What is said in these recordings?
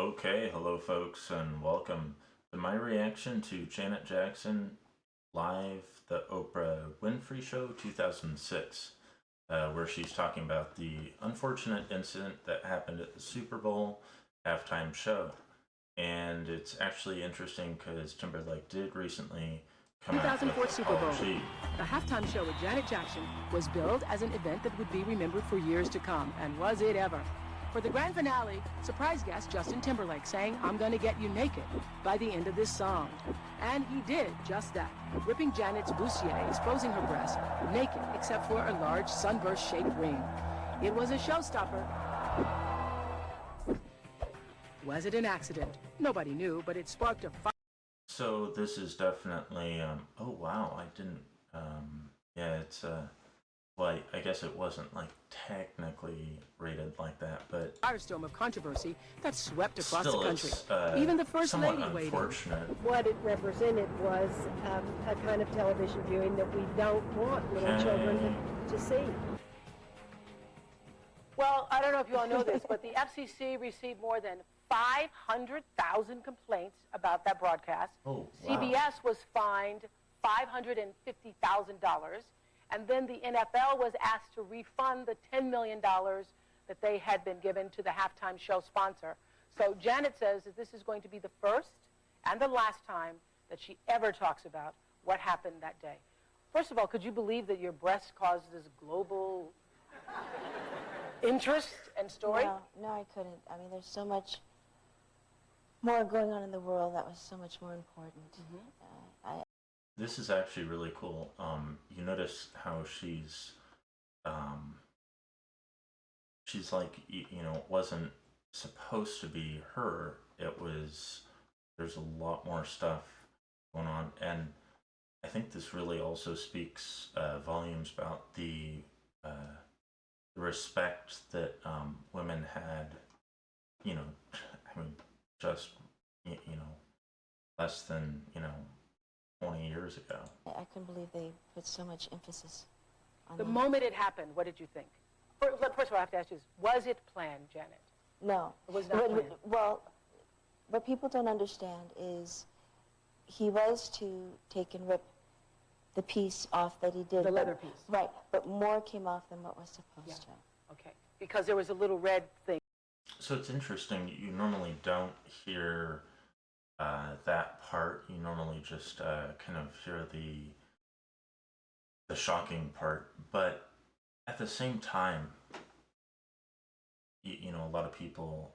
Okay, hello folks, and welcome to my reaction to Janet Jackson live the Oprah Winfrey Show 2006, where she's talking about the unfortunate incident that happened at the Super Bowl halftime show. And it's actually interesting because Timberlake did recently come out with 2004 an Super Bowl. apology. The halftime show with Janet Jackson was billed as an event that would be remembered for years to come, and was it ever? For the grand finale, surprise guest Justin Timberlake sang "I'm Gonna Get You Naked" by the end of this song. And he did just that, ripping Janet's bustier, exposing her breasts, naked except for a large sunburst-shaped ring. It was a showstopper. Was it an accident? Nobody knew, but it sparked a fire. So this is definitely, oh wow, I didn't, yeah, it's, well, I guess it wasn't like technically rated like that, but Firestorm of controversy that swept across still the country. it's Even the First somewhat Lady waited. unfortunate. What it represented was a kind of television viewing that we don't want little children to see. Well, I don't know if you all know this, but the FCC received more than 500,000 complaints about that broadcast. Oh, wow. CBS was fined $550,000, and then the NFL was asked to refund the $10 million that they had been given to the halftime show sponsor. So Janet says that this is going to be the first and the last time that she ever talks about what happened that day. First of all, could you believe that your breast caused this global interest and story? No, I couldn't. I mean, there's so much more going on in the world that was so much more important. This is actually really cool. You notice how she's like, you know, it wasn't supposed to be her. It was, there's a lot more stuff going on. And I think this really also speaks volumes about the respect that women had, you know, I mean, just, you know, less than, 20 years ago. I couldn't believe they put so much emphasis on The that. moment it happened, what did you think? First of all, I have to ask you this. Was it planned, Janet? No. It was not planned. Well, what people don't understand is he was to take and rip the piece off that he did. The leather piece. Right, but more came off than what was supposed to. Okay, because there was a little red thing. So it's interesting, you normally don't hear that part. You normally just kind of hear the shocking part, but at the same time, you know, a lot of people,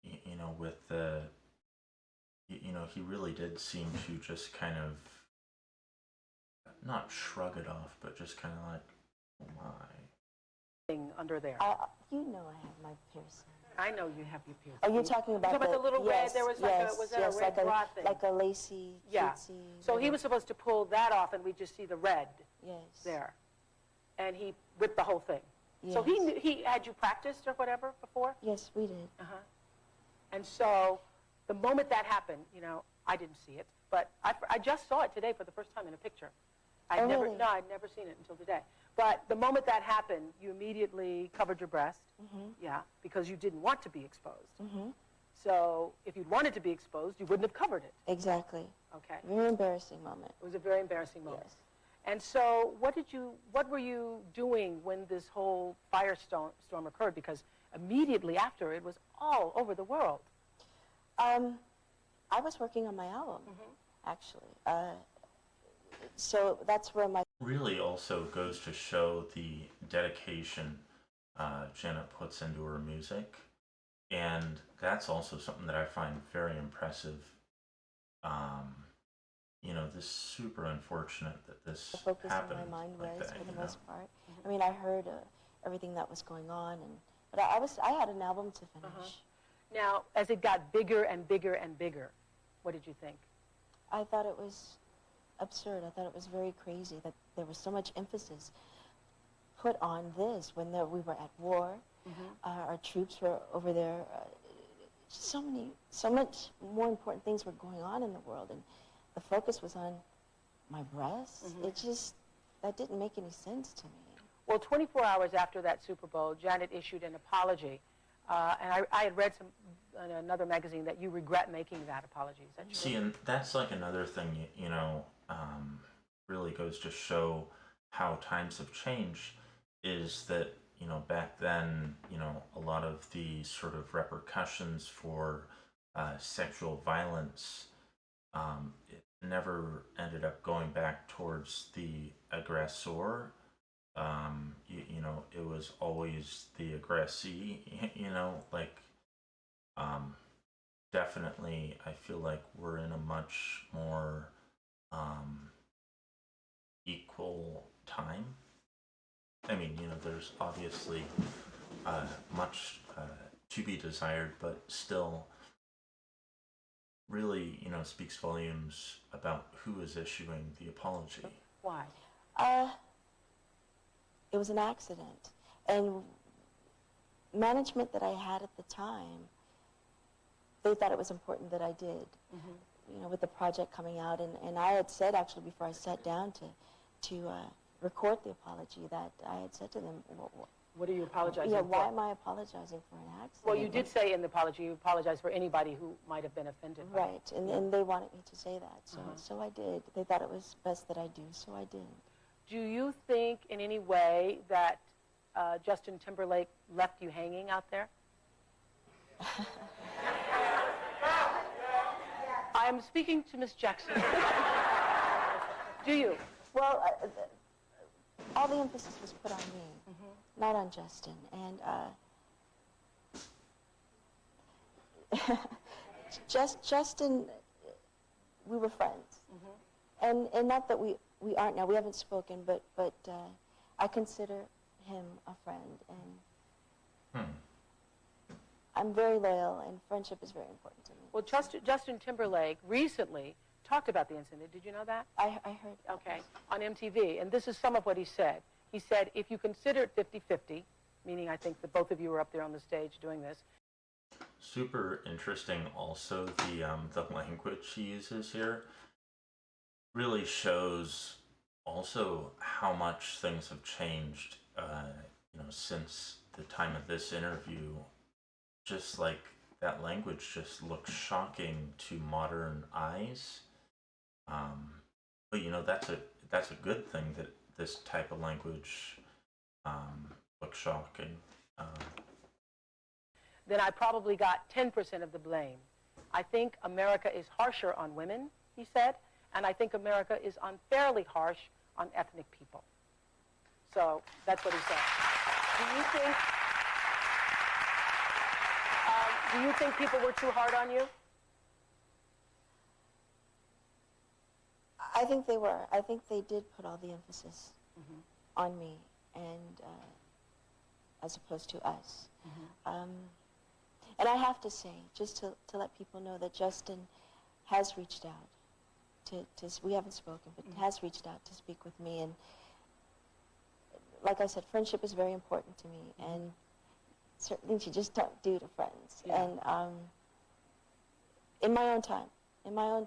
you know, with the, you know, he really did seem to just kind of not shrug it off, but just kind of like, oh my. Thing under there. You know I have my piercing. I know you have your piercing. Are you talking about the little red? Yes, There was like yes, a, was that yes, a red like bra thing? like a lacy, Yeah. cutesy. So he was supposed to pull that off, and we just see the red Yes. there, and he whipped the whole thing. Yes. So he had you practiced or whatever before? Yes, we did. And so the moment that happened, you know, I didn't see it, but I just saw it today for the first time in a picture. I'd Oh, never, really? no, I'd never seen it until today. But the moment that happened, you immediately covered your breast, yeah, because you didn't want to be exposed. So if you'd wanted to be exposed, you wouldn't have covered it. Exactly. Okay. Very embarrassing moment. It was a very embarrassing moment. Yes. And so what were you doing when this whole firestorm occurred? Because immediately after, it was all over the world. I was working on my album, actually. So that's where my Really also goes to show the dedication Janet puts into her music, and that's also something that I find very impressive. You know, this super unfortunate that this focus happened in my mind like was, that, for the you know? most part. I mean, I heard everything that was going on, but I had an album to finish. Now, as it got bigger and bigger and bigger, what did you think? I thought it was absurd. I thought it was very crazy that there was so much emphasis put on this when we were at war. Our troops were over there. So much more important things were going on in the world, and the focus was on my breasts. That didn't make any sense to me. Well, 24 hours after that Super Bowl, Janet issued an apology And I had read in another magazine that you regret making that apology. Is that true? See, and that's like another thing, really goes to show how times have changed, is that, back then, a lot of the sort of repercussions for sexual violence, it never ended up going back towards the aggressor. It was always the aggressee, definitely, I feel like we're in a much more equal time. I mean, there's obviously much to be desired, but still, really, speaks volumes about who is issuing the apology. Why? It was an accident. And management that I had at the time, they thought it was important that I did, with the project coming out. And I had said, actually, before I sat down to record the apology, that I had said to them, what are you apologizing yeah, for? why am I apologizing for an accident? Well, you did say in the apology you apologized for anybody who might have been offended by it. Right, and they wanted me to say that, so I did. They thought it was best that I do, so I did. Do you think in any way that Justin Timberlake left you hanging out there? I'm speaking to Miss Jackson. Do you? Well, all the emphasis was put on me, not on Justin. And Justin, we were friends. And not that we aren't now, we haven't spoken, but I consider him a friend. And I'm very loyal, and friendship is very important to me. Well, Justin Timberlake recently talked about the incident. Did you know that? I heard. Okay, on MTV. And this is some of what he said. He said, if you consider it 50-50, meaning I think that both of you were up there on the stage doing this. Super interesting also, the language he uses here really shows also how much things have changed, since the time of this interview. Just like that language just looks shocking to modern eyes. But that's a good thing that this type of language looks shocking. Then I probably got 10% of the blame. I think America is harsher on women, he said, and I think America is unfairly harsh on ethnic people. So that's what he said. Do you think people were too hard on you? I think they were. I think they did put all the emphasis on me, and as opposed to us. And I have to say, just to let people know, that Justin has reached out we haven't spoken, but has reached out to speak with me. And like I said, friendship is very important to me, and certain things you just don't do to friends. Yeah. And in my own time, I'll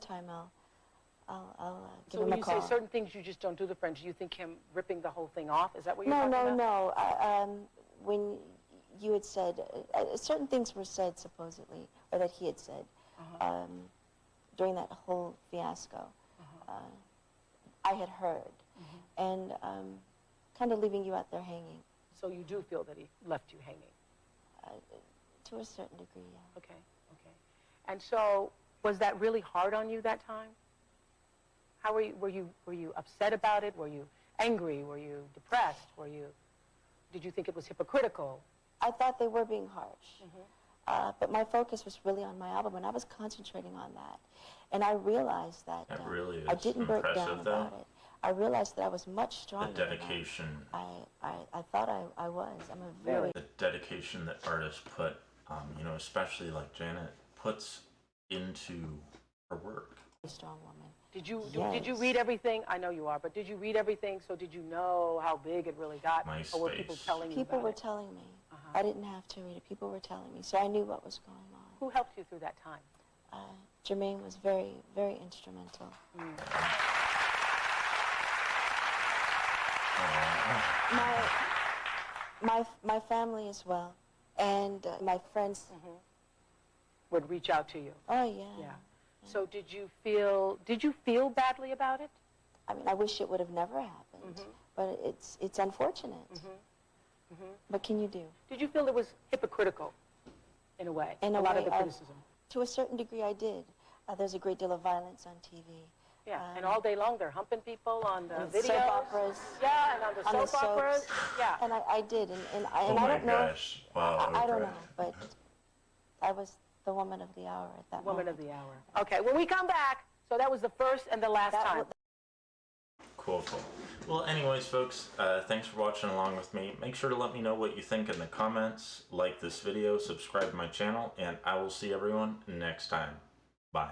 give him a call. So when you say certain things you just don't do to friends, do you think him ripping the whole thing off? Is that what you're No, talking no, about? no. When you had said, certain things were said supposedly, or that he had said, during that whole fiasco, I had heard, and kind of leaving you out there hanging. So you do feel that he left you hanging? To a certain degree, yeah. Okay. And so, was that really hard on you that time? How were you upset about it? Were you angry? Were you depressed? Did you think it was hypocritical? I thought they were being harsh. But my focus was really on my album, and I was concentrating on that. And I realized that really I didn't break down though. about it. I realized that I was much stronger. The dedication. I thought I was. I'm a very... The dedication that artists put, especially like Janet, puts into her work. Strong woman. Did you read everything? I know you are, but did you read everything? So did you know how big it really got? MySpace. Or were people telling you People about were it? telling me. I didn't have to read it. People were telling me, so I knew what was going on. Who helped you through that time? Jermaine was very, very instrumental. My family as well, And my friends, would reach out to you. oh yeah. Yeah. So did you feel badly about it? I mean, I wish it would have never happened, but it's unfortunate. What can you do? Did you feel it was hypocritical in a way? In a a lot way, of the criticism. To a certain degree, I did. There's a great deal of violence on TV. Yeah, and all day long they're humping people on the And videos. soap operas. Yeah, and on the soap operas. Yeah. And I did, and Oh I my don't know. gosh. Wow, I don't Oprah. know, but I was the woman of the hour at that Woman moment. of the hour. Okay, when we come back, so that was the first and the last time. Cool. Well, anyways, folks, thanks for watching along with me. Make sure to let me know what you think in the comments, like this video, subscribe to my channel, and I will see everyone next time. Bye.